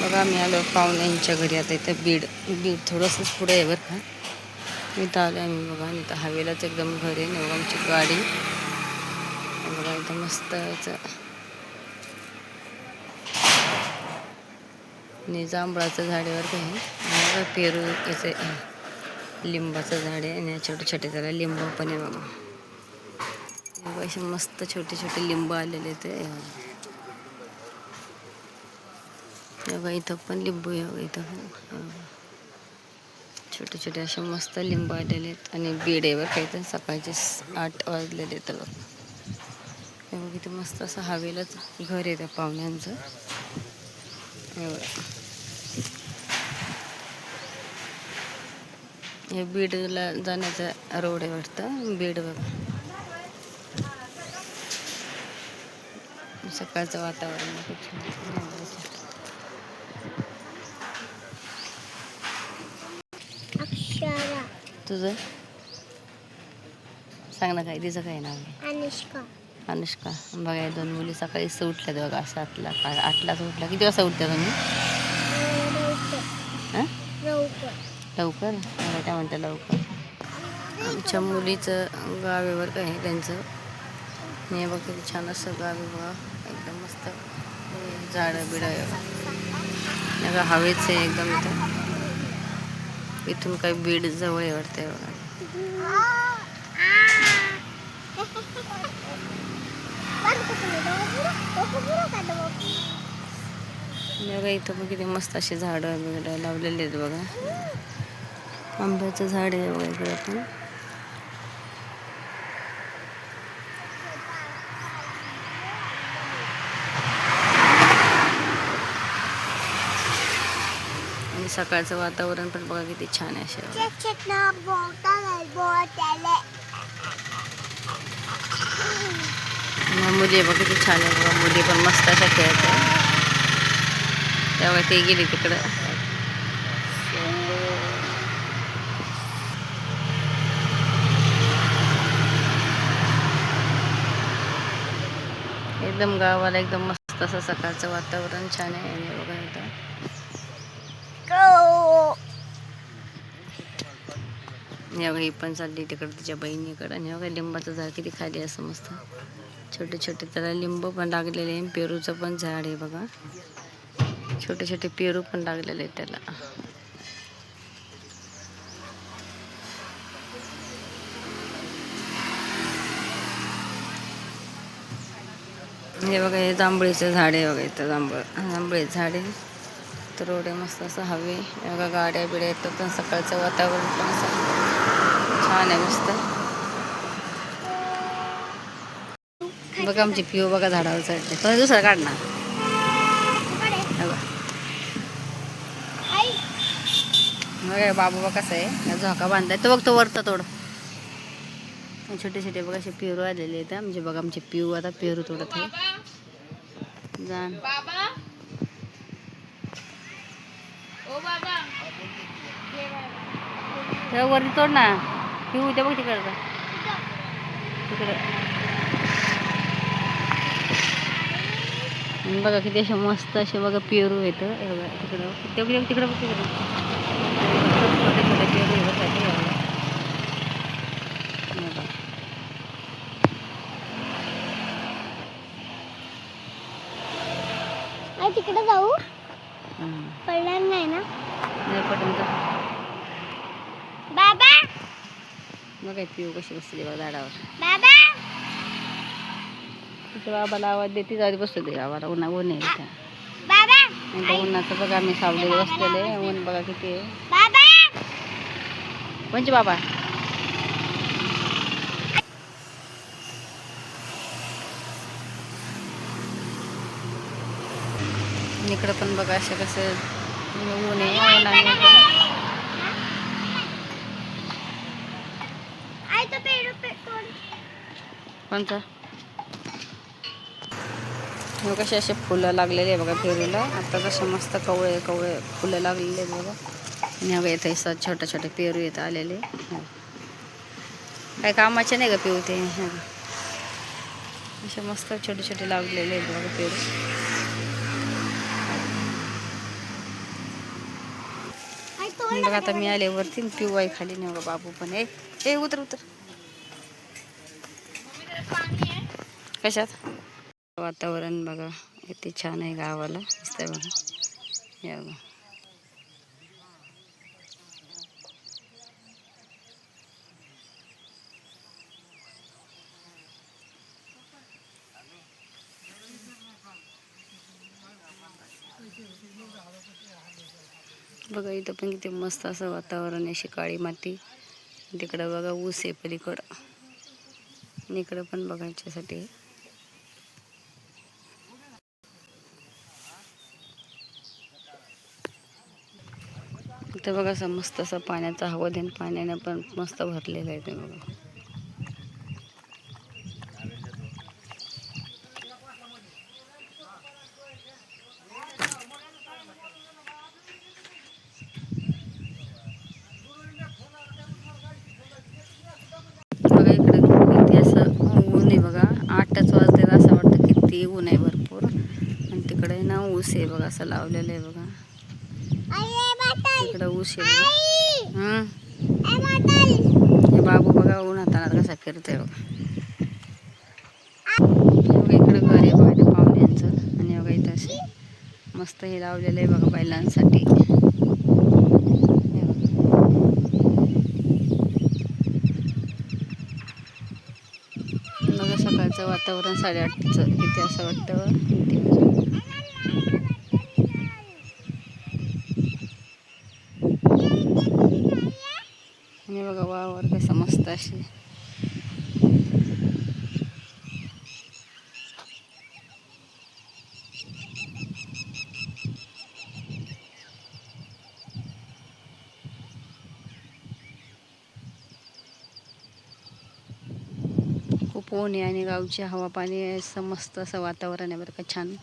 बघा मी आलो पाहुण्यांच्या घरी. आता इथं बीड थोडंसंच पुढे आहे बरं का. इथं आलो आम्ही बघा. आणि इथं हवेलाच एकदम घर आहे. बघा आमची गाडी बघा. इथं मस्त याचं आणि जांभळाचं झाडेवर काही पेरू याचे लिंबाचं झाड आहे. आणि छोटे छोटे त्याला लिंब पण आहे बघा. असे मस्त छोटे छोटे लिंब आलेले ते बघा. इथं पण लिंबू आहे बघा. इथं पण छोटे छोटे असे मस्त लिंब आलेले आहेत. आणि बीड आहे बरं काही तर सकाळचे 8 वाजलेले तर बघा. इथं मस्त असं हवेलाच घर आहे त्या पाहुण्यांचं. हे बीडला जाण्याचा रोड आहे वाटतं. बीड बघा. सकाळचं वातावरण खूप छान. तुझं सांग ना काय. तिचं काय नाव आहे? अनुष्का. बघा या 2 मुली सकाळीच उठल्यात बघा. 7ला 8लाच उठल्या. किती वाजता उठल्या तुम्ही? हां लवकर. त्या म्हणत्या लवकर. आमच्या मुलीचं गावेवर काय आहे त्यांचं. मी बघ किती छान असं गावे बघा. एकदम मस्त झाडं बिडं आहे बघा. हवेच आहे एकदम. इथून काही बीड जवळ वाटतंय बघा. बघा इथं पण किती मस्त असे झाडं बिडं लावलेले आहेत बघा. आंब्याचं झाड आहे बघा इकडे पण. आणि सकाळचं वातावरण पण बघा किती छान आहे. असे मुली बघा किती छान आहे बघा. मुली पण मस्त अशा खेळत आहे. तेव्हा ते गेली तिकडं. एकदम गावाला एकदम मस्त असं सकाळचं वातावरण छान आहे. आणि बघा इथं ही पण चालली तिकडं तिच्या बहिणीकडं. आणि बघा लिंबाचं झाड किती खाली असं मस्त छोटे छोटे त्याला लिंब पण लागलेले आहे. पेरूचं पण झाड आहे बघा. छोटे छोटे पेरू पण लागलेले आहेत त्याला. हे बघा हे जांभळीचं झाड आहे बघा. इथं जांभळी झाड आहे. तर रोड आहे मस्त असं हवे बघा. गाड्या बिड्या येतात. पण सकाळचं वातावरण पण असं छान आहे मस्त. बघा आमची पिऊ बघा झाडावर चढते. पण दुसरा काढ ना. बघा बाबू बघा कसं आहे. झोका बांधलाय तो बघ. तो वरता तोड. छोटे छोटे बघा असे पेरू आलेले आहेत. म्हणजे बघा आमचे पिऊ आता पेरू तोडत आहे. जाण वरती तोड ना. पिऊ इथे बघ तिकडं. बघा किती असे मस्त असे बघा पेरू येतं. तिकडं तिकडं तिकडं बघ. तिकडं छोटे छोटे पेरू येतात. तिकडे जाऊ पडणार नाही ना. बाबा बघा पिऊ कशी बसली बघा झाडावर. बाबा तिथे बाबाला आवाज देते. जाऊ बसतो ते गावाला. ऊन आहे बाबा. उन्हाचं बघा आम्ही सावलीला बसलेले. ऊन बघा किती आहे. बाबा कोणचे बाबा. इकडं पण बघा असं कसं ऊन आहे. कोणतं कसे असे फुलं लागलेले आहे बघा पेरूला. आता कसे मस्त कवळे कवळे फुलं लागलेले आहेत बघा. आणि बघा इथे छोटे छोटे पेरू येत आलेले. काय कामाचे नाही का पेरू ते. असे मस्त छोटे छोटे लागलेले आहेत बघा पेरू. बघा आता मी आले वरती, पिऊ आहे खाली नाही. बघा बाबू पण आहे. ए उतर उतर. कशात? वातावरण बघा किती छान आहे गावाला. दिसतंय बघा. या बघा. बघा इथं पण किती मस्त असं वातावरण आहे. अशी काळी माती. तिकडं बघा ऊस आहे पलीकडं. आणि इकडं पण बघायच्यासाठी. इथं बघा असं मस्त असं पाण्याचा हवद आहे. पाण्याने पण मस्त भरलेलं आहे ते बघा. बघा इकडं किती असं ऊन आहे बघा. 8च वाजलेलं असं वाटतं किती ऊन आहे भरपूर. आणि तिकडे ना ऊस आहे बघा असं लावलेलं आहे बघा. तिकडं ऊस आहे बघा. हे बाबू बघा उन्हातानात कसा फिरतोय बघा. इकडे घर आहे बघा पाहुण्यांचं. आणि बघा इथं असे मस्त हे लावलेलं आहे बघा बैलांसाठी. बघा सकाळचं वातावरण 8:30चं इथे असं वाटतं. आणि बघा वावर कसं मस्त अशी. खूप ऊन आहे आणि गावची हवा पाणी असं मस्त असं वातावरण आहे बरं का छान.